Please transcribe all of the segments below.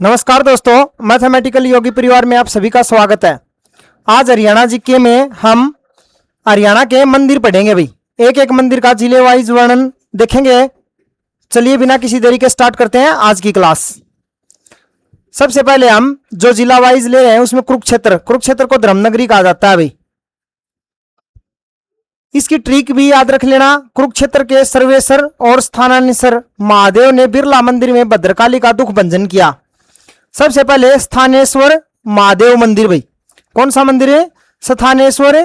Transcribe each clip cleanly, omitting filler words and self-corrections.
नमस्कार दोस्तों, मैथमेटिकल योगी परिवार में आप सभी का स्वागत है। आज हरियाणा जीके में हम हरियाणा के मंदिर पढ़ेंगे भाई। एक एक मंदिर का जिले वाइज वर्णन देखेंगे। चलिए बिना किसी देरी के स्टार्ट करते हैं आज की क्लास। सबसे पहले हम जो जिला वाइज ले रहे हैं उसमें कुरुक्षेत्र को धर्मनगरी कहा जाता है भाई। इसकी ट्रिक भी याद रख लेना। कुरुक्षेत्र के सर्वेश्वर और स्थानेश्वर महादेव ने बिरला मंदिर में भद्रकाली का दुख भंजन किया। सबसे पहले स्थानेश्वर महादेव मंदिर भाई। कौन सा मंदिर है? स्थानेश्वर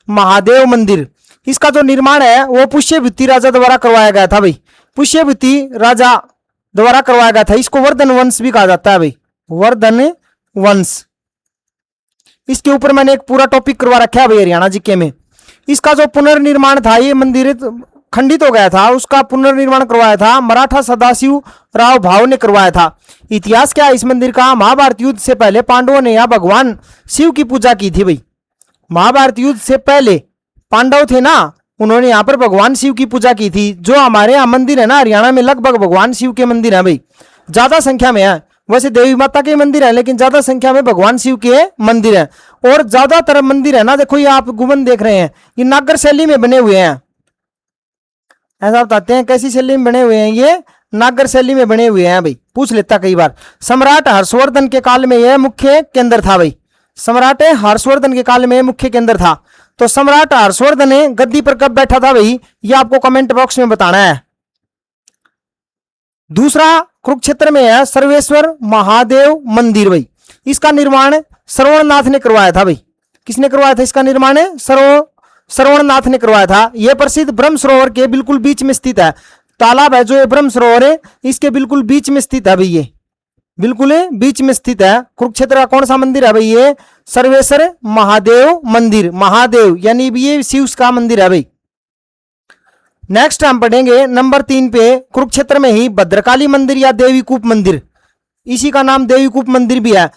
महादेव मंदिर। इसका जो निर्माण है वो पुष्यभूति राजा द्वारा करवाया गया था भाई। पुष्यभूति राजा द्वारा करवाया गया था। इसको वर्धन वंश भी कहा जाता है भाई, वर्धन वंश। इसके ऊपर मैंने एक पूरा टॉपिक करवा रखा है भाई हरियाणा जीके में। इसका जो पुनर्निर्माण था, ये मंदिर खंडित हो गया था, उसका पुनर्निर्माण करवाया था मराठा सदाशिव राव भाव ने करवाया था। इतिहास क्या है इस मंदिर का? महाभारत युद्ध से पहले पांडवों ने यहाँ भगवान शिव की पूजा की थी भाई। महाभारत युद्ध से पहले पांडव थे ना, उन्होंने यहाँ पर भगवान शिव की पूजा की थी। जो हमारे यहाँ मंदिर है ना हरियाणा में, लगभग भगवान शिव के मंदिर है भाई, ज्यादा संख्या में है। वैसे देवी माता के मंदिर है लेकिन ज्यादा संख्या में भगवान शिव के मंदिर है। और ज्यादातर मंदिर है ना, देखो ये आप गुंबद देख रहे हैं, ये नागर शैली में बने हुए हैं। ऐसा बताते हैं कैसी शैली में बने हुए हैं? ये नागर शैली में बने हुए हैं भाई। पूछ लेता कई बार। सम्राट हर्षवर्धन के काल में यह मुख्य केंद्र था भाई। सम्राट हर्षवर्धन के काल में मुख्य केंद्र था। तो सम्राट हर्षवर्धन गद्दी पर कब बैठा था भाई, ये आपको कमेंट बॉक्स में बताना है। दूसरा कुरुक्षेत्र में है सर्वेश्वर महादेव मंदिर भाई। इसका निर्माण श्रवणनाथ ने करवाया था भाई। किसने करवाया था इसका निर्माण? श्रवणनाथ ने करवाया था। यह प्रसिद्ध ब्रह्म सरोवर के बिल्कुल बीच में स्थित है। तालाब है जो ये ब्रह्म सरोवर है, इसके बिल्कुल बीच में स्थित है भाई। ये बिल्कुल बीच में स्थित है। कुरुक्षेत्र का कौन सा मंदिर है भाई? ये सर्वेश्वर महादेव मंदिर। महादेव यानी ये शिव का मंदिर है भाई। नेक्स्ट हम पढ़ेंगे नंबर 3 पे, कुरुक्षेत्र में ही भद्रकाली मंदिर या देवीकूप मंदिर, इसी का नाम देवीकूप मंदिर भी है।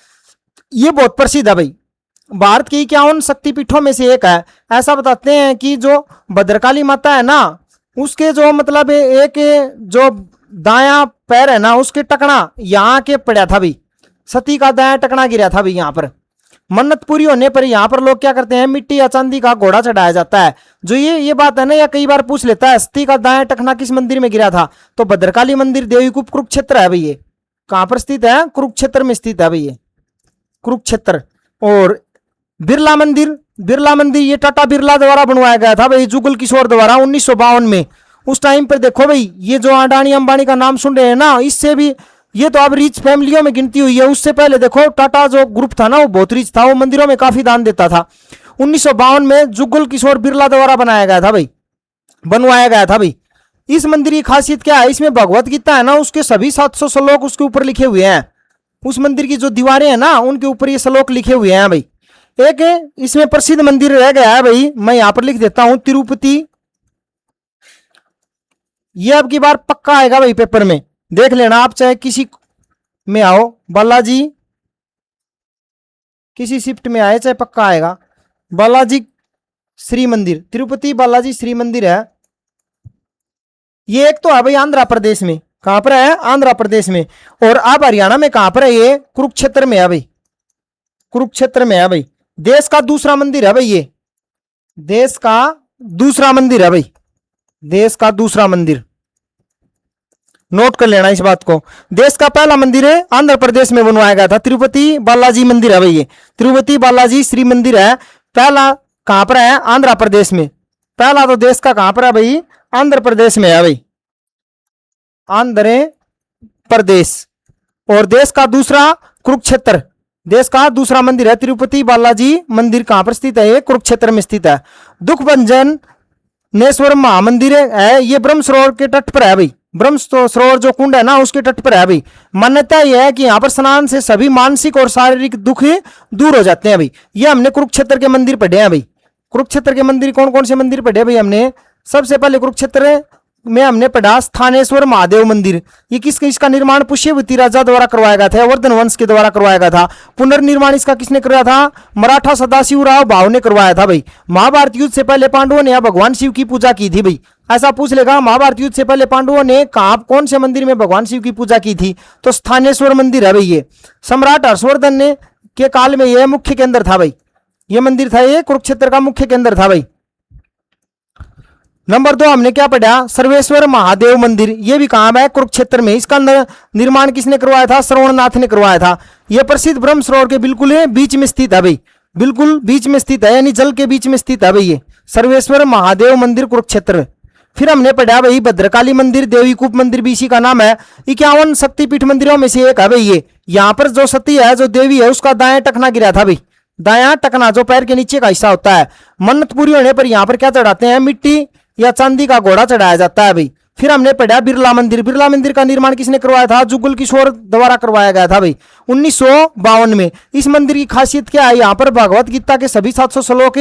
ये बहुत प्रसिद्ध है भाई। भारत की 51 शक्तिपीठों में से एक है। ऐसा बताते हैं कि जो भद्रकाली माता है ना, उसके जो मतलब एक जो दायां पैर है ना, उसके टकना यहाँ के पड़ा था भाई। सती का दायां टकना गिरा था भाई यहाँ पर। मन्नत पूरी होने पर यहाँ पर लोग क्या करते हैं, मिट्टी या चांदी का घोड़ा चढ़ाया जाता है। जो ये बात है ना, या कई बार पूछ लेता है सती का दायां टकना किस मंदिर में गिरा था, तो भद्रकाली मंदिर देवीकूप कुरुक्षेत्र है भाई। ये कहां पर स्थित है? कुरुक्षेत्र में स्थित है भाई ये कुरुक्षेत्र। और बिरला मंदिर ये टाटा बिरला द्वारा बनवाया गया था भाई, जुगल किशोर द्वारा 1952 में। उस टाइम पर देखो भाई, ये जो अडानी अंबानी का नाम सुन रहे हैं ना, इससे भी ये तो अब रिच फैमिलियों में गिनती हुई है। उससे पहले देखो टाटा जो ग्रुप था ना, वो बहुत रिच था, वो मंदिरों में काफी दान देता था। 1952 में जुगल किशोर बिरला द्वारा बनवाया गया था भाई। इस मंदिर की खासियत क्या है? इसमें भगवत गीता है ना, उसके सभी 700 श्लोक उसके ऊपर लिखे हुए हैं। उस मंदिर की जो दीवारें हैं ना, उनके ऊपर ये श्लोक लिखे हुए हैं भाई। एक इसमें प्रसिद्ध मंदिर रह गया है भाई, मैं यहां पर लिख देता हूं, तिरुपति। ये अब की बार पक्का आएगा भाई पेपर में, देख लेना आप, चाहे किसी में आओ, बालाजी किसी शिफ्ट में आए, चाहे पक्का आएगा। बालाजी श्री मंदिर, तिरुपति बालाजी श्री मंदिर है। ये एक तो है भाई आंध्र प्रदेश में। कहां पर है? आंध्र प्रदेश में। और अब हरियाणा में कहां पर है? ये कुरुक्षेत्र में है भाई। कुरुक्षेत्र में है भाई। देश का दूसरा मंदिर है भाई। ये देश का दूसरा मंदिर है भाई। देश का दूसरा मंदिर, नोट कर लेना इस बात को। देश का पहला मंदिर है आंध्र प्रदेश में बनवाया गया था, तिरुपति बालाजी मंदिर है भाई। ये तिरुपति बालाजी श्री मंदिर है। पहला कहां पर है? आंध्र प्रदेश में। पहला तो देश का कहां पर है भाई? आंध्र प्रदेश में है भाई, आंध्र प्रदेश। और देश का दूसरा कुरुक्षेत्र, देश का दूसरा मंदिर है तिरुपति बालाजी मंदिर। कहां पर स्थित है? ये कुरुक्षेत्र में स्थित है। दुख भंजन नेश्वर महामंदिर है, ये ब्रह्म सरोवर के तट पर है भाई। ब्रह्म सरोवर जो कुंड है ना, उसके तट पर है भाई। मान्यता यह है कि यहाँ पर स्नान से सभी मानसिक और शारीरिक दुख दूर हो जाते हैं भाई। ये हमने कुरुक्षेत्र के मंदिर पढ़े हैं भाई। कुरुक्षेत्र के मंदिर कौन कौन से मंदिर पढ़े भाई हमने? सबसे पहले कुरुक्षेत्र में हमने पढ़ा स्थानेश्वर महादेव मंदिर। ये इसका निर्माण पुष्यवती राजा द्वारा करवाया गया था, वर्धन वंश के द्वारा करवाया गया था। पुनर्निर्माण इसका किसने करवाया था? मराठा सदाशिवराव भाव ने करवाया था भाई। महाभारत युद्ध से पहले पांडवों ने यहाँ भगवान शिव की पूजा की थी भाई। ऐसा पूछ लेगा, महाभारत युद्ध से पहले पांडवों ने कहां कौन से मंदिर में भगवान शिव की पूजा की थी? तो स्थानेश्वर मंदिर है भाई। ये सम्राट हर्षवर्धन ने के काल में यह मुख्य केंद्र था भाई। ये मंदिर था, ये कुरुक्षेत्र का मुख्य केंद्र था भाई। नंबर 2 हमने क्या पढ़ा? सर्वेश्वर महादेव मंदिर। ये भी कहां है? कुरुक्षेत्र में। इसका निर्माण किसने करवाया था? श्रवणनाथ ने करवाया था। यह प्रसिद्ध ब्रह्म सरोवर के बिल्कुल बीच में स्थित है भाई, बिल्कुल बीच में स्थित है, यानी जल के बीच में स्थित है भाई। ये सर्वेश्वर महादेव मंदिर कुरुक्षेत्र। फिर हमने पढ़ा भाई भद्रकाली मंदिर, देवीकूप मंदिर भी इसी का नाम है। 51 शक्तिपीठ मंदिरों में से एक है भाई ये। यहाँ पर जो सती है, जो देवी है, उसका दायां टखना गिरा था भाई। दायां टखना जो पैर के नीचे का हिस्सा होता है। मन्नत पूरी होने पर यहाँ पर क्या चढ़ाते हैं? मिट्टी या चांदी का घोड़ा चढ़ाया जाता है भाई। फिर हमने पढ़ा बिरला मंदिर। बिरला मंदिर का निर्माण किसने करवाया था? जुगल किशोर द्वारा करवाया गया था भाई 1952 में। इस मंदिर की खासियत क्या है? यहाँ पर भगवत गीता के सभी 700 श्लोक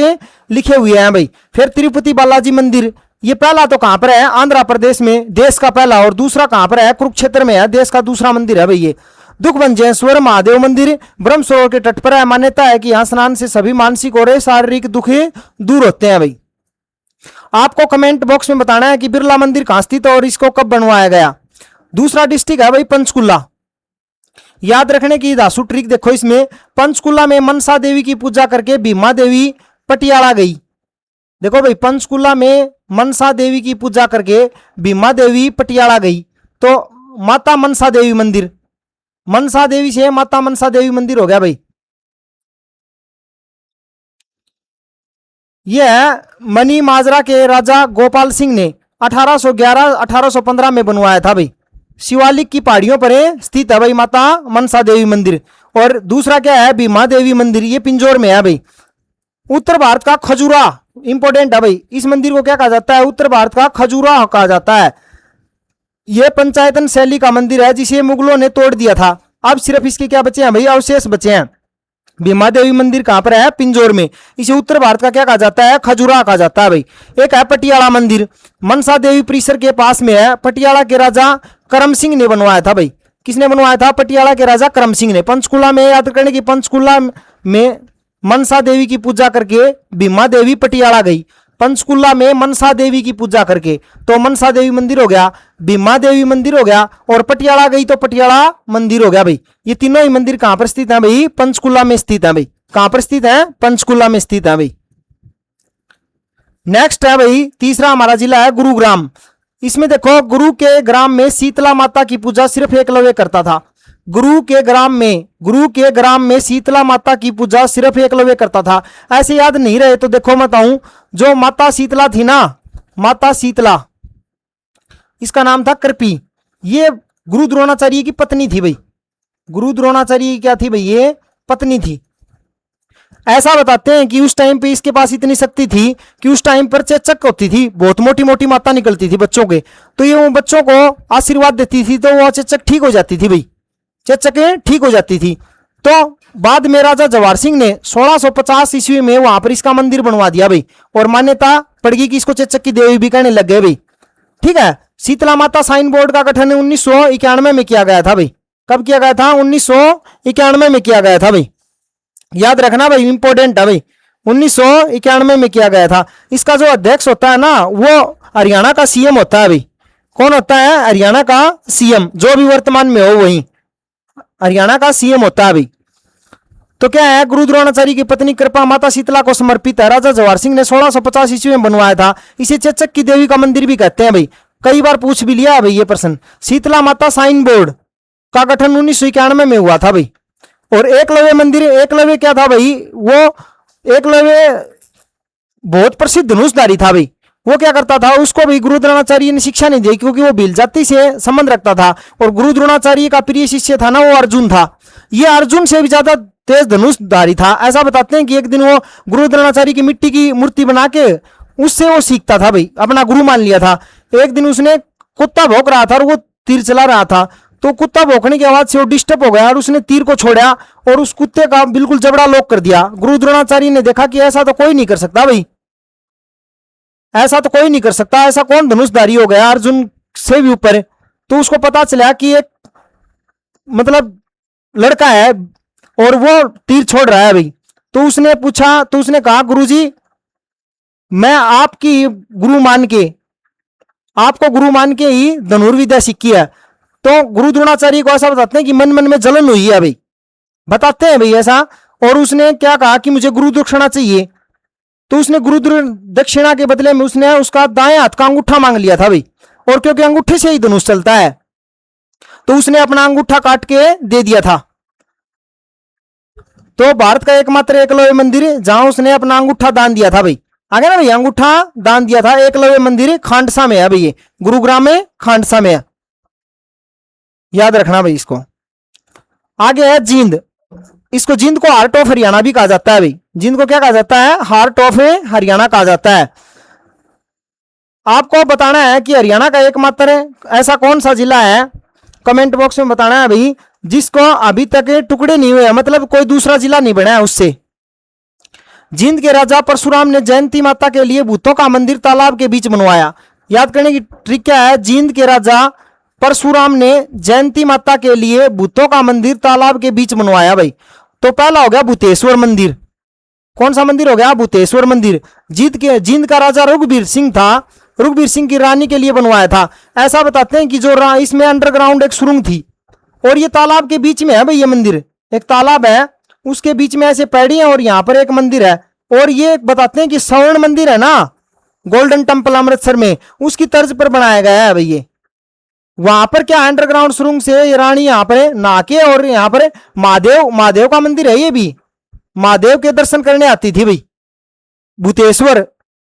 लिखे हुए हैं भाई। फिर तिरुपति बालाजी मंदिर। ये पहला तो कहां पर है? आंध्र प्रदेश में, देश का पहला। और दूसरा कहां पर है? कुरुक्षेत्र में है, देश का दूसरा मंदिर है भाई ये। दुखभंजनेश्वर महादेव मंदिर ब्रह्म सरोवर के तट पर है। मान्यता है कि यहाँ स्नान से सभी मानसिक और शारीरिक दुख दूर होते हैं भाई। आपको कमेंट बॉक्स में बताना है कि बिरला मंदिर कहां स्थित है और इसको कब बनवाया गया। दूसरा डिस्ट्रिक्ट है भाई पंचकुला। याद रखने की धासु ट्रिक देखो इसमें। पंचकुला में मनसा देवी की पूजा करके भीमा देवी पटियाला गई। देखो भाई, पंचकुला में मनसा देवी की पूजा करके भीमा देवी पटियाला गई। तो माता मनसा देवी मंदिर, मनसा देवी से माता मनसा देवी मंदिर हो गया भाई। यह मनी माजरा के राजा गोपाल सिंह ने 1811-1815 में बनवाया था भाई। शिवालिक की पहाड़ियों पर स्थित है भाई माता मनसा देवी मंदिर। और दूसरा क्या है? भीमा देवी मंदिर। ये पिंजौर में है भाई। उत्तर भारत का खजुरा इंपोर्टेंट है भाई। इस मंदिर को क्या कहा जाता है? उत्तर भारत का खजुरा कहा जाता है। यह पंचायतन शैली का मंदिर है जिसे मुगलों ने तोड़ दिया था। अब सिर्फ इसके क्या बचे हैं भाई? अवशेष बचे हैं। भीमा देवी मंदिर कहां पर है? पिंजौर में। इसे उत्तर भारत का क्या कहा जाता है? खजुरा कहा जाता है भाई। एक है पटियाला मंदिर, मनसा देवी परिसर के पास में है। पटियाला के राजा करम सिंह ने बनवाया था भाई। किसने बनवाया था? पटियाला के राजा करम सिंह ने। पंचकुला में याद करने की, पंचकुला में मनसा देवी की पूजा करके भीमा देवी पटियाला गई। पंचकुला में मनसा देवी की पूजा करके, तो मनसा देवी मंदिर हो गया, भीमा देवी मंदिर हो गया, और पटियाला गई तो पटियाला मंदिर हो गया भाई। ये तीनों ही मंदिर कहां पर स्थित है भाई? पंचकुला में स्थित है भाई। कहां पर स्थित है? पंचकुला में स्थित है भाई। नेक्स्ट है भाई, तीसरा हमारा जिला है गुरुग्राम। इसमें देखो, गुरु के ग्राम में शीतला माता की पूजा सिर्फ एकलव्य करता था। गुरु के ग्राम में शीतला माता की पूजा सिर्फ एकलव्य करता था। ऐसे याद नहीं रहे तो देखो मैं बताऊं, जो माता शीतला थी ना, माता शीतला, इसका नाम था कृपी। ये गुरु द्रोणाचार्य की पत्नी थी भाई। गुरु द्रोणाचार्य क्या थी भाई? ये पत्नी थी। ऐसा बताते हैं कि उस टाइम पे इसके पास इतनी शक्ति थी कि उस टाइम पर चेचक होती थी, बहुत मोटी मोटी माता निकलती थी बच्चों के, तो ये वो बच्चों को आशीर्वाद देती थी तो वो चेचक ठीक हो जाती थी भाई, चेचकें ठीक हो जाती थी। तो बाद में राजा जवाहर सिंह ने 1650 ईस्वी में वहां पर इसका मंदिर बनवा दिया भाई, और मान्यता पड़ गई कि इसको चेचक की देवी भी कहने लग गए भाई। ठीक है। शीतला माता साइन बोर्ड का गठन 1991 में किया गया था भाई। कब किया गया था? 1991 में किया गया था भाई। याद रखना भाई, इंपोर्टेंट है भाई। 1991 में किया गया था। इसका जो अध्यक्ष होता है ना, वो हरियाणा का सीएम होता है भाई। कौन होता है? हरियाणा का सीएम, जो भी वर्तमान में हो वही हरियाणा का सीएम होता है भाई। तो क्या है, गुरु द्रोणाचार्य की पत्नी कृपा माता शीतला को समर्पित है। राजा जवाहर सिंह ने 1650 ईस्वी में बनवाया था। इसे चेचक की देवी का मंदिर भी कहते हैं भाई। कई बार पूछ भी लिया है भाई ये प्रश्न। शीतला माता साइन बोर्ड का गठन 1991 में हुआ था भाई। और एकलव्य मंदिर, एकलव्य क्या था भाई? वो एकलव्य बहुत प्रसिद्ध धनुषधारी था भाई। वो क्या करता था, उसको भी गुरु द्रोणाचार्य ने शिक्षा नहीं दी क्योंकि वो भील जाति से संबंध रखता था। और गुरु द्रोणाचार्य का प्रिय शिष्य था ना, वो अर्जुन था। ये अर्जुन से भी ज्यादा तेज धनुषधारी था। ऐसा बताते हैं कि एक दिन वो गुरु द्रोणाचार्य की मिट्टी की मूर्ति बना के उससे वो सीखता था भाई, अपना गुरु मान लिया था। एक दिन उसने कुत्ता भौंक रहा था और वो तीर चला रहा था, तो कुत्ता भौंकने की आवाज से वो डिस्टर्ब हो गया और उसने तीर को छोड़ा और उस कुत्ते का बिल्कुल जबड़ा लॉक कर दिया। गुरु द्रोणाचार्य ने देखा कि ऐसा तो कोई नहीं कर सकता भाई, ऐसा तो कोई नहीं कर सकता, ऐसा कौन धनुषधारी हो गया अर्जुन से भी ऊपर। तो उसको पता चला कि एक मतलब लड़का है और वो तीर छोड़ रहा है भाई। तो उसने पूछा, तो उसने कहा गुरुजी मैं आपकी गुरु मान के, आपको गुरु मान के ही धनुर्विद्या सीखी है। तो गुरु द्रोणाचार्य को ऐसा बताते हैं कि मन मन में जलन हुई है भाई, बताते हैं भाई ऐसा। और उसने क्या कहा कि मुझे गुरु दक्षिणा चाहिए। तो उसने गुरु दक्षिणा के बदले में उसने उसका दाएं हाथ का अंगूठा मांग लिया था भाई। और क्योंकि अंगूठे से ही धनुष चलता है तो उसने अपना अंगूठा काट के दे दिया था। तो भारत का एकमात्र एकलव्य मंदिर जहां उसने अपना अंगूठा दान दिया था भाई, आगे ना भाई, अंगूठा दान दिया था, एकलव्य मंदिर खांडसा में है भाई, ये गुरुग्राम में खांडसा में है, याद रखना भाई इसको। आगे है जींद, इसको जींद को हार्ट ऑफ हरियाणा भी कहा जाता है भाई। जींद को क्या कहा जाता है? हार्ट ऑफ हरियाणा कहा जाता है। आपको बताना है कि हरियाणा का एकमात्र ऐसा कौन सा जिला है, कमेंट बॉक्स में बताना है भाई, जिसको अभी तक टुकड़े नहीं हुए, मतलब कोई दूसरा जिला नहीं बना है उससे। जींद के राजा परशुराम ने जयंती माता के लिए भूतों का मंदिर तालाब के बीच बनवाया। याद करने की ट्रिक क्या है? जींद के राजा परशुराम ने जयंती माता के लिए भूतों का मंदिर तालाब के बीच बनवाया भाई। तो पहला हो गया भूतेश्वर मंदिर। कौन सा मंदिर हो गया? भूतेश्वर मंदिर। जींद का राजा रघुवीर सिंह था, रघुवीर सिंह की रानी के लिए बनवाया था। ऐसा बताते हैं कि जो इसमें अंडरग्राउंड एक सुरंग थी और ये तालाब के बीच में है भाई, ये मंदिर एक तालाब है उसके बीच में ऐसे पैड़ी है और यहाँ पर एक मंदिर है। और ये बताते हैं कि स्वर्ण मंदिर है ना, गोल्डन टेम्पल अमृतसर में, उसकी तर्ज पर बनाया गया है भाई ये। वहां पर क्या अंडरग्राउंड सुरंग से ये रानी यहाँ पर नहा के, और यहाँ पर महादेव का मंदिर है, ये भी महादेव के दर्शन करने आती थी भाई।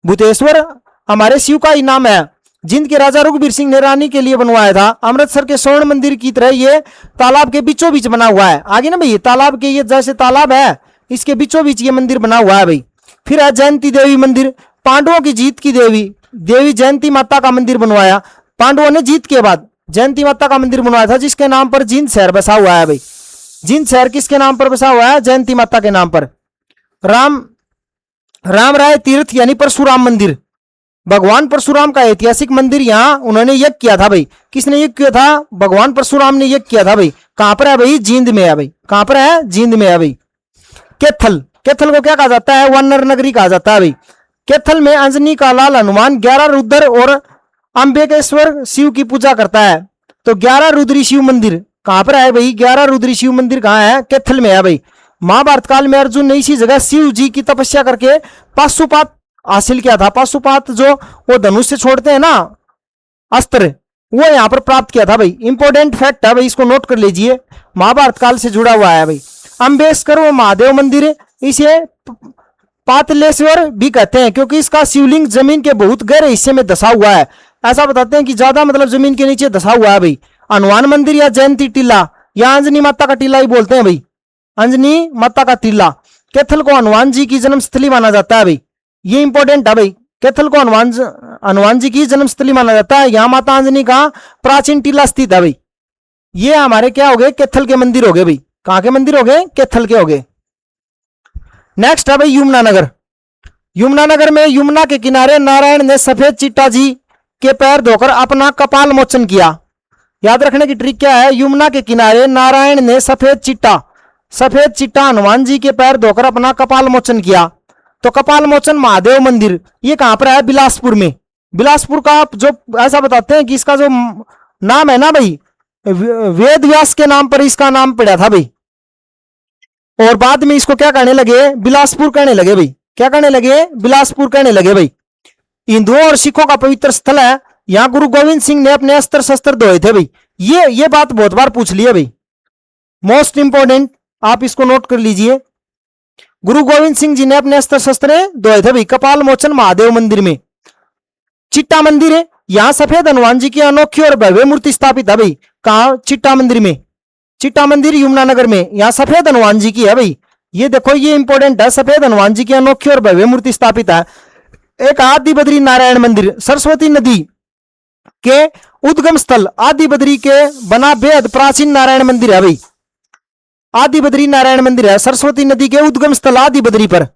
भूतेश्वर हमारे शिव का ही नाम है। जींद के राजा रघुवीर सिंह ने रानी के लिए बनवाया था। अमृतसर के स्वर्ण मंदिर की तरह ये तालाब के बीचों बीच बना हुआ है। आगे ना भाई, तालाब के ये जैसे तालाब है इसके बीचों बीच ये मंदिर बना हुआ है भाई। फिर है जयंती देवी मंदिर, पांडवों की जीत की देवी जयंती माता का मंदिर बनवाया। पांडवों ने जीत के बाद जयंती माता का मंदिर बनवाया था, जिसके नाम पर जींद शहर बसा हुआ है भाई। जींद शहर किसके नाम पर बसा हुआ है? जयंती माता के नाम पर। राम राय तीर्थ यानी परशुराम मंदिर, भगवान परशुराम का ऐतिहासिक मंदिर, यहां उन्होंने यज्ञ किया था भाई। किसने यज्ञ किया था? भगवान परशुराम ने यज्ञ किया था भाई। कहां पर है भाई? जींद में है भाई। कहां पर है? जींद में है भाई। कैथल को क्या कहा जाता है? वानर नगरी कहा जाता है भाई। कैथल में अंजनी का लाल हनुमान 11 रुद्र और अंबेकेश्वर शिव की पूजा करता है। तो 11 रुद्री शिव मंदिर कहां पर है भाई? 11 रुद्री शिव मंदिर कहां है? कैथल में है भाई। महाभारत काल में अर्जुन ने इसी जगह शिव जी की तपस्या करके पाशुपात हासिल किया था। पाशुपात जो वो धनुष से छोड़ते हैं ना अस्त्र, वो यहां पर प्राप्त किया था भाई। इंपॉर्टेंट फैक्ट है भाई, इसको नोट कर लीजिए, महाभारत काल से जुड़ा हुआ है भाई। अम्बेशकर व महादेव मंदिर, इसे पातलेश्वर भी कहते हैं क्योंकि इसका शिवलिंग जमीन के बहुत गहरे हिस्से में धसा हुआ है। ऐसा बताते हैं कि ज्यादा मतलब जमीन के नीचे धसा हुआ है भाई। हनुमान मंदिर या जयंती टीला या अंजनी माता का टीला ही बोलते हैं भाई, अंजनी माता का टीला। कैथल को हनुमान जी की जन्मस्थली माना जाता है भाई, ये इंपॉर्टेंट है भाई। कैथल को हनुमान जी की जन्मस्थली माना जाता है। यहां माता अंजनी का प्राचीन टीला स्थित है भाई। ये हमारे क्या हो गए? कैथल के मंदिर हो गए भाई। कहां के मंदिर हो गए? कैथल के हो गए। नेक्स्ट है भाई यमुनानगर। यमुनानगर में यमुना के किनारे नारायण ने सफेद चिट्टा जी के पैर धोकर अपना कपाल मोचन किया। याद रखने की ट्रिक क्या है? यमुना के किनारे नारायण ने सफेद चिट्टा हनुमान जी के पैर धोकर अपना कपाल मोचन किया। तो कपाल मोचन महादेव मंदिर ये कहां पर है? बिलासपुर में। बिलासपुर का जो ऐसा बताते हैं कि इसका जो नाम है ना भाई, वेद व्यास के नाम पर इसका नाम पड़ा था भाई। और बाद में इसको क्या कहने लगे? बिलासपुर कहने लगे भाई। क्या कहने लगे? बिलासपुर कहने लगे भाई। हिंदुओं और सिखों का पवित्र स्थल है। यहां गुरु गोविंद सिंह ने अपने अस्त्र शस्त्र धोए थे भाई। ये बात बहुत बार पूछ ली है भाई, मोस्ट इंपोर्टेंट, आप इसको नोट कर लीजिए। गुरु गोविंद सिंह जी ने अपने अस्त्र शस्त्र धोए थे भाई कपाल मोचन महादेव मंदिर में। चिट्टा मंदिर है, यहां सफेद हनुमान जी की अनोखी और भव्य मूर्ति स्थापित है भाई। कहा? चिट्टा मंदिर में। चिट्टा मंदिर यमुनानगर में, यहां सफेद हनुमान जी की है भाई। ये देखो, ये इंपॉर्टेंट है, सफेद हनुमान जी की अनोखी और भव्य मूर्ति स्थापित है। एक आदि बद्री नारायण मंदिर, सरस्वती नदी के उद्गम स्थल आदि बद्री के बना बेहद प्राचीन नारायण मंदिर है भाई। आदि बद्री नारायण मंदिर है सरस्वती नदी के उद्गम स्थल आदि बद्री पर।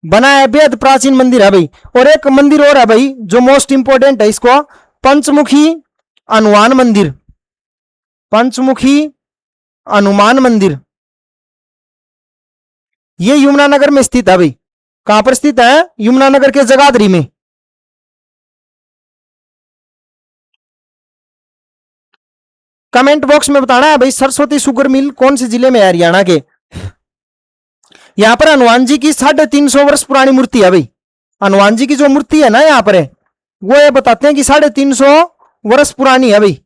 बना है, बेहद प्राचीन मंदिर है भाई। और एक मंदिर और है भाई जो मोस्ट इंपोर्टेंट है, इसको पंचमुखी हनुमान मंदिर, पंचमुखी हनुमान मंदिर, ये यमुनानगर में स्थित है भाई। कहां पर स्थित है? यमुनानगर के जगाधरी में। कमेंट बॉक्स में बताना है भाई सरस्वती शुगर मिल कौन से जिले में है हरियाणा के। यहां पर हनुमान जी की 350 वर्ष पुरानी मूर्ति है भाई। हनुमान जी की जो मूर्ति है ना यहां पर है, वो ये बताते हैं कि 350 वर्ष पुरानी है भाई।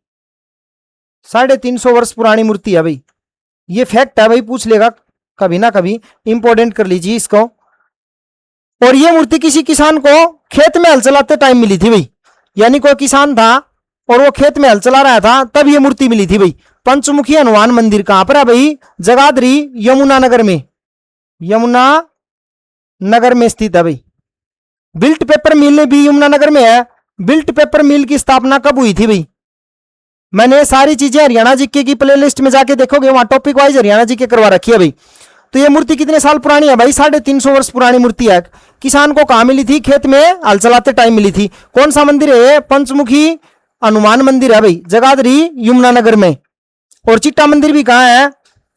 350 वर्ष पुरानी मूर्ति है भाई। ये फैक्ट है भाई, पूछ लेगा कभी ना कभी, इंपोर्टेंट कर लीजिए इसको। और ये मूर्ति किसी किसान को खेत में हल चलाते टाइम मिली थी भाई। यानी कोई किसान था और वो खेत में हल चला रहा था, तब ये मूर्ति मिली थी भाई। पंचमुखी हनुमान मंदिर कहां पर है भाई? जगाधरी यमुनानगर में, यमुनानगर में स्थित है भाई। बिल्ट पेपर मिल भी यमुनानगर में है। बिल्ट पेपर मिल की स्थापना कब हुई थी भाई? मैंने सारी चीजें हरियाणा जीके की प्लेलिस्ट में जाके देखोगे, वहां टॉपिक वाइज हरियाणा जीके करवा रखी है भाई। तो ये मूर्ति कितने साल पुरानी है भाई? 350 वर्ष पुरानी मूर्ति है। किसान को कहां मिली थी? खेत में हल चलाते टाइम मिली थी। कौन सा मंदिर है? पंचमुखी हनुमान मंदिर है भाई, जगाधरी यमुनानगर में। और चिट्टा मंदिर भी कहां है?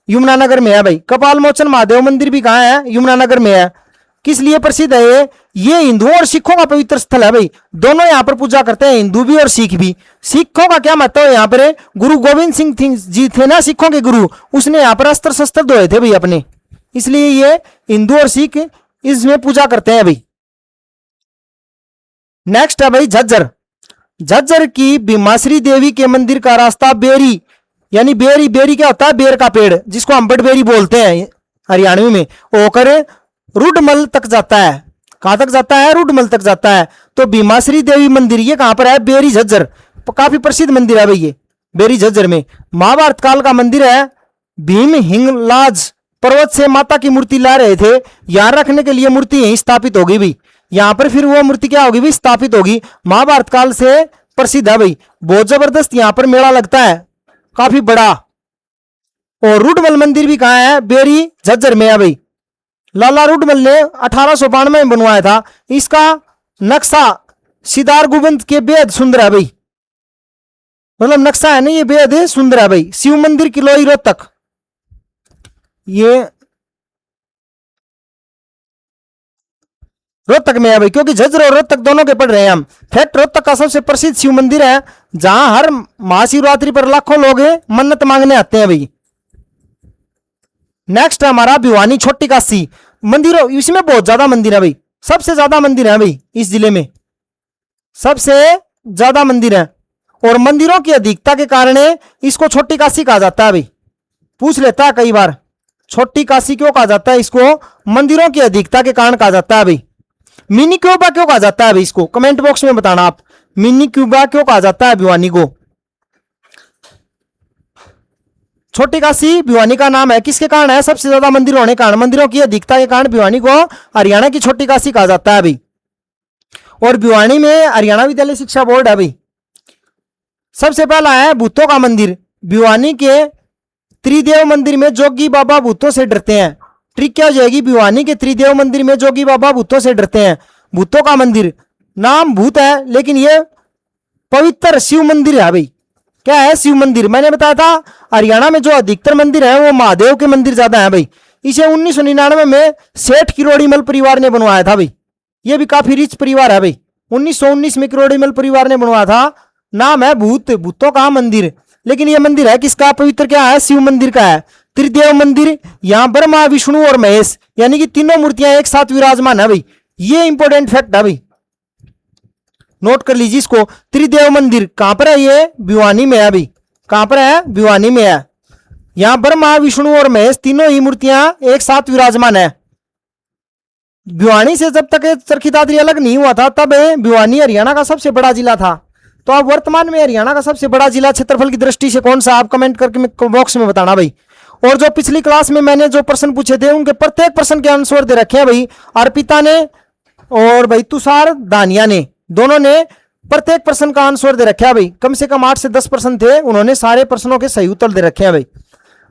यमुनानगर में है भाई। कपाल मोचन महादेव मंदिर भी कहां है? यमुनानगर में है। किस लिए प्रसिद्ध है ये? हिंदुओं और सिखों का पवित्र स्थल है भाई। दोनों यहां पर पूजा करते हैं, हिंदू भी और सिख भी। सिखों का क्या महत्व है यहाँ पर? गुरु गोविंद सिंह जी थे ना सिखों के गुरु, उसने यहाँ पर अस्त्र शस्त्र धोए थे भाई अपने, इसलिए ये हिंदू और सिख इसमें पूजा करते हैं भाई। नेक्स्ट है भाई झज्जर। झज्जर की भीमाश्री देवी के मंदिर का रास्ता बेरी, यानी बेरी, बेरी क्या होता है? बेर का पेड़, जिसको हम बटबेरी बोलते हैं हरियाणवी में, होकर रुडमल तक जाता है। कहां तक जाता है? रुडमल तक जाता है। तो भीमाश्री देवी मंदिर ये कहां पर है? बेरी झज्जर। काफी प्रसिद्ध मंदिर है भाई ये, बेरी झज्जर में। महाभारत काल का मंदिर है। भीम हिंगलाज पर्वत से माता की मूर्ति ला रहे थे, यहां रखने के लिए मूर्ति यहीं स्थापित होगी भाई। यहां पर फिर वो मूर्ति क्या होगी भाई? स्थापित होगी। महाभारत काल से प्रसिद्ध है भाई। बहुत जबरदस्त यहां पर मेला लगता है, काफी बड़ा। और रुडमल मंदिर भी कहां है? बेरी झज्जर में है भाई। लाला रुडमल ने 1892 में बनवाया था। इसका नक्शा सिदार गोविंद के बेहद सुंदर है भाई। मतलब नक्शा है ना, ये बेहद सुंदर है भाई। शिव मंदिर किलोई रोहतक, ये रोहतक में है भाई, क्योंकि झज्जर और रोहतक दोनों के पढ़ रहे हैं हम। फैक्ट, रोहतक का सबसे प्रसिद्ध शिव मंदिर है, जहां हर महाशिवरात्रि पर लाखों लोग मन्नत मांगने आते हैं भाई। नेक्स्ट है हमारा भिवानी छोटी काशी मंदिर। इसमें बहुत ज्यादा मंदिर है भाई, सबसे ज्यादा मंदिर है भाई इस जिले में, सबसे ज्यादा मंदिर है। और मंदिरों की अधिकता के कारण इसको छोटी काशी कहा जाता है भाई। पूछ लेता है कई बार, छोटी काशी क्यों कहा जाता है इसको? मंदिरों की अधिकता के कारण कहा जाता है भाई। मिनी क्यूबा क्यों कहा जाता है भाई इसको? कमेंट बॉक्स में बताना आप, मिनी क्यूबा क्यों कहा जाता है भिवानी को? छोटी काशी भिवानी का नाम है, किसके कारण है? सबसे ज्यादा मंदिर होने के कारण, मंदिरों की अधिकता के कारण भिवानी को हरियाणा की छोटी काशी कहा जाता है भाई। और भिवानी में हरियाणा विद्यालय शिक्षा बोर्ड है भाई। सबसे पहला है भूतों का मंदिर। भिवानी के त्रिदेव मंदिर में जोगी बाबा भूतों से डरते हैं। ट्रिक क्या हो जाएगी? भिवानी के त्रिदेव मंदिर में जोगी बाबा भूतों से डरते हैं। भूतों का मंदिर, नाम भूत है लेकिन ये पवित्र शिव मंदिर है भाई। क्या है? शिव मंदिर। मैंने बताया था हरियाणा में जो अधिकतर मंदिर है वो महादेव के मंदिर ज्यादा है भाई। इसे 1999 में सेठ किरोड़ीमल परिवार ने बनवाया था भाई। ये भी काफी रिच परिवार है भाई। 1919 में किरोड़ीमल परिवार ने बनवाया था। नाम है भूत, भूतों का मंदिर। लेकिन ये मंदिर है किसका? पवित्र क्या है? शिव मंदिर का है। त्रिदेव मंदिर, यहां ब्रह्मा विष्णु और महेश यानी कि तीनों मूर्तियां एक साथ विराजमान है भाई। ये इंपॉर्टेंट फैक्ट है भाई, नोट कर लीजिए इसको। त्रिदेव मंदिर कहां पर है? ये भिवानी में है भाई। कहां पर है? भिवानी में है। यहां ब्रह्मा विष्णु और महेश तीनों ही मूर्तियां एक साथ विराजमान है। भिवानी से जब तक चरखी दादरी अलग नहीं हुआ था तब भिवानी हरियाणा का सबसे बड़ा जिला था। तो अब वर्तमान में हरियाणा का सबसे बड़ा जिला क्षेत्रफल की दृष्टि से कौन सा? आप कमेंट करके बॉक्स में बताना भाई। और जो पिछली क्लास में मैंने जो प्रश्न पूछे थे उनके प्रत्येक प्रश्न के आंसर दे रखे हैं भाई। अर्पिता ने और भाई तुषार दानिया ने, दोनों ने प्रत्येक प्रश्न का आंसर दे रखा है भाई। कम से कम 8 से 10 प्रश्न थे, उन्होंने सारे प्रश्नों के सही उत्तर दे रखे हैं भाई।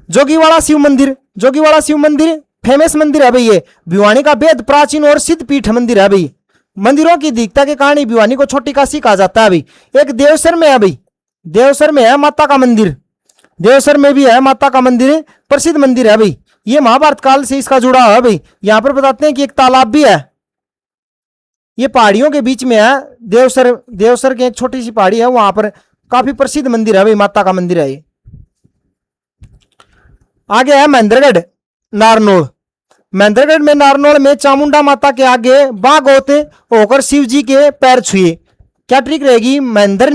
जोगीवाड़ा शिव मंदिर, जोगीवाड़ा शिव मंदिर फेमस मंदिर है भाई ये। भिवानी का बेहद प्राचीन और सिद्ध पीठ मंदिर है भाई। मंदिरों की दीकता के कारण भिवानी को छोटी काशी कहा जाता है भाई। एक देवसर में है भाई, देवसर में है माता का मंदिर, देवसर में भी है माता का मंदिर, प्रसिद्ध मंदिर है भाई। ये महाभारत काल से इसका जुड़ा हुआ है भाई। यहां पर बताते हैं कि एक तालाब भी है, ये पहाड़ियों के बीच में है। देवसर, देवसर की एक छोटी सी पहाड़ी है, वहां पर काफी प्रसिद्ध मंदिर है भाई, माता का मंदिर है ये। आगे है महेंद्रगढ़ नारनौल। महेंद्रगढ़ में नारनौल में चामुंडा माता के आगे बाघ होते होकर शिव जी के पैर छुए। क्या ट्रिक रहेगी? महेंद्र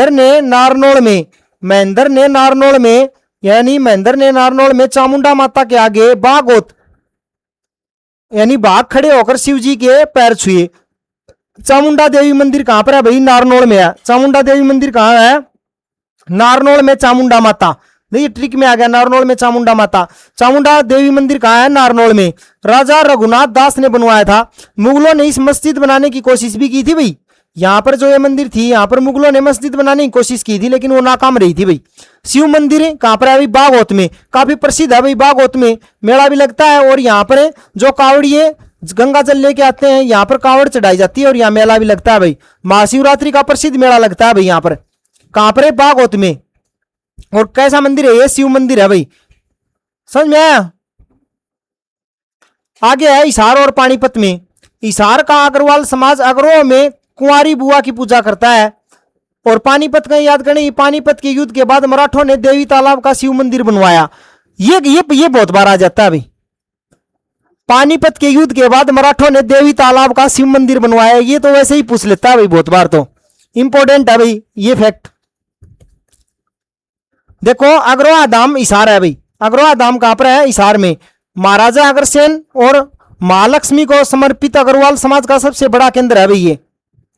ने नारनौल में, महेंद्र ने नारनौल में, यानी महेंद्र ने नारनौल में चामुंडा माता के आगे बाघ होत, यानी बाघ खड़े होकर शिव जी के पैर छुए। चामुंडा देवी मंदिर कहां पर है भाई? नारनौल में है। चामुंडा देवी मंदिर कहां है? नारनौल में चामुंडा माता। देखिए ट्रिक में आ गया, नारनौल में चामुंडा माता। चामुंडा देवी मंदिर कहां है? नारनौल में। राजा रघुनाथ दास ने बनवाया था। मुगलों ने इस मस्जिद बनाने की कोशिश भी की थी भाई। यहां पर जो ये मंदिर थी, यहां पर मुगलों ने मस्जिद बनाने की कोशिश की थी, लेकिन वो नाकाम रही थी भाई। शिव मंदिर कहां पर है भाई? बागोत में। काफी प्रसिद्ध है भाई बागोत में, मेला भी लगता है। और यहाँ पर जो कावड़िए गंगा जल लेके आते हैं, यहाँ पर कावड़ चढ़ाई जाती है और यहाँ मेला भी लगता है भाई। महाशिवरात्रि का प्रसिद्ध मेला लगता है भाई यहाँ पर। कहां पर है? बागोत में। और कैसा मंदिर है ये? शिव मंदिर है भाई। समझ में आया? आगे है हिसार और पानीपत में। हिसार का अग्रवाल समाज अग्रवाल में कुंवारी बुआ की पूजा करता है। और पानीपत का याद करें, पानीपत के युद्ध के बाद मराठों ने देवी तालाब का शिव मंदिर बनवाया। ये बहुत बार आ जाता है भाई। पानीपत के युद्ध के बाद मराठों ने देवी तालाब का शिव मंदिर बनवाया। ये तो वैसे ही पूछ लेता है भाई बहुत बार, तो इंपॉर्टेंट है भाई ये फैक्ट। देखो अग्रवा धाम हिसार है भाई। अग्रवा धाम कहां पर है? हिसार में। महाराजा अग्रसेन और महालक्ष्मी को समर्पित अग्रवाल समाज का सबसे बड़ा केंद्र है भाई ये।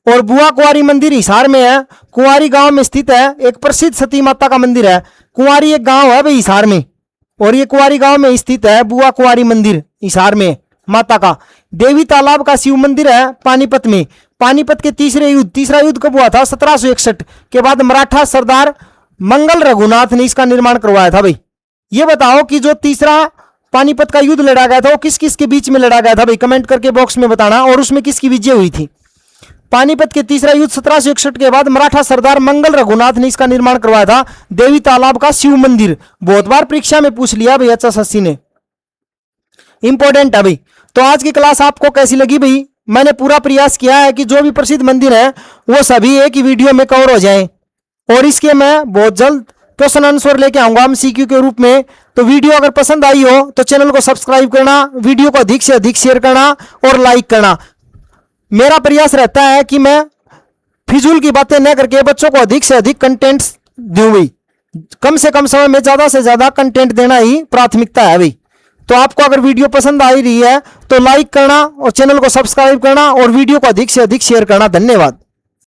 और बुआ कुंवारी मंदिर हिसार में है। कुंवारी गांव में स्थित है, एक प्रसिद्ध सती माता का मंदिर है। कुंवारी एक गांव है भाई हिसार में, और ये कुंवारी गांव में स्थित है बुआ कुंवारी मंदिर हिसार में माता का। देवी तालाब का शिव मंदिर है पानीपत में। पानीपत के तीसरा युद्ध कब हुआ था? 1761 के बाद मराठा सरदार मंगल रघुनाथ ने इसका निर्माण करवाया था भाई। ये बताओ कि जो तीसरा पानीपत का युद्ध लड़ा गया था वो किस किस के बीच में लड़ा गया था भाई? कमेंट करके बॉक्स में बताना। और उसमें किसकी विजय हुई थी? पानीपत के तीसरा युद्ध 1761 के बाद मराठा सरदार मंगल रघुनाथ ने इसका निर्माण करवाया था, देवी तालाब का शिव मंदिर। बहुत बार परीक्षा में पूछ लिया भाई HSSC ने, इंपॉर्टेंट है भाई। तो आज की क्लास आपको कैसी लगी भाई? मैंने पूरा प्रयास किया है कि जो भी प्रसिद्ध मंदिर है वो सभी एक ही वीडियो में कवर हो जाएं। और इसके मैं बहुत जल्द क्वेश्चन आंसर लेके आऊंगा MCQ के रूप में। तो वीडियो अगर पसंद आई हो तो चैनल को सब्सक्राइब करना, वीडियो को अधिक से अधिक शेयर करना और लाइक करना। मेरा प्रयास रहता है कि मैं फिजूल की बातें न करके बच्चों को अधिक से अधिक कंटेंट्स दूं भाई। कम से कम समय में ज्यादा से ज्यादा कंटेंट देना ही प्राथमिकता है भाई। तो आपको अगर वीडियो पसंद आ रही है तो लाइक करना और चैनल को सब्सक्राइब करना और वीडियो को अधिक से अधिक शेयर करना। धन्यवाद।